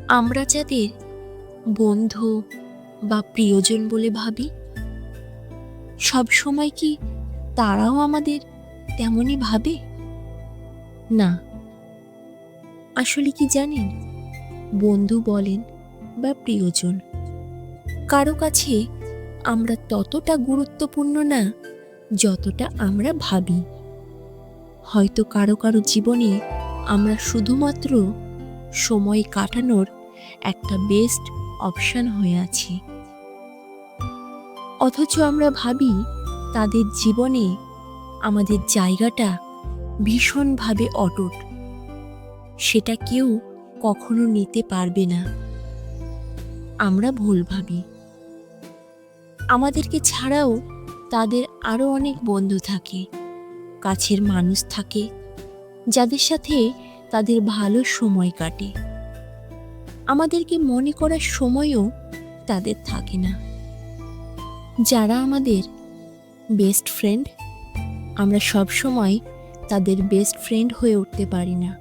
আমরা যাদের বন্ধু বা প্রিয়জন বলে ভাবি, সব সময় কি তারাও আমাদের তেমনই ভাবে? না, আসলে কি জানেন, বন্ধু বলেন বা প্রিয়জন, কারো কাছে আমরা ততটা গুরুত্বপূর্ণ না যতটা আমরা ভাবি। হয়তো কারো কারো জীবনে আমরা শুধুমাত্র সময় কাটানোর একটা বেস্ট অপশন হয়ে আছি, অথচ আমরা ভাবি তাদের জীবনে আমাদের জায়গাটা ভীষণভাবে অটুট, সেটা কেউ কখনো নিতে পারবে না। আমরা ভুল ভাবি। আমাদেরকে ছাড়াও তাদের আরও অনেক বন্ধু থাকে, কাছের মানুষ থাকে, যাদের সাথে তাদের ভালো সময় কাটে। আমাদেরকে মনে করার সময়ও তাদের থাকে না। যারা আমাদের বেস্ট ফ্রেন্ড, আমরা সব সময় তাদের বেস্ট ফ্রেন্ড হয়ে উঠতে পারি না।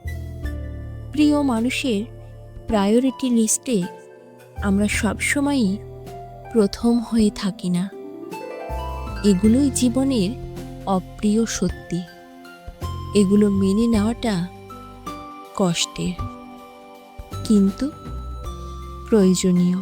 প্রিয় মানুষের প্রায়োরিটি লিস্টে আমরা সবসময়ই প্রথম হয়ে থাকি না। এগুলোই জীবনের অপ্রিয় সত্যি। এগুলো মেনে নেওয়াটা কষ্টের, কিন্তু প্রয়োজনীয়।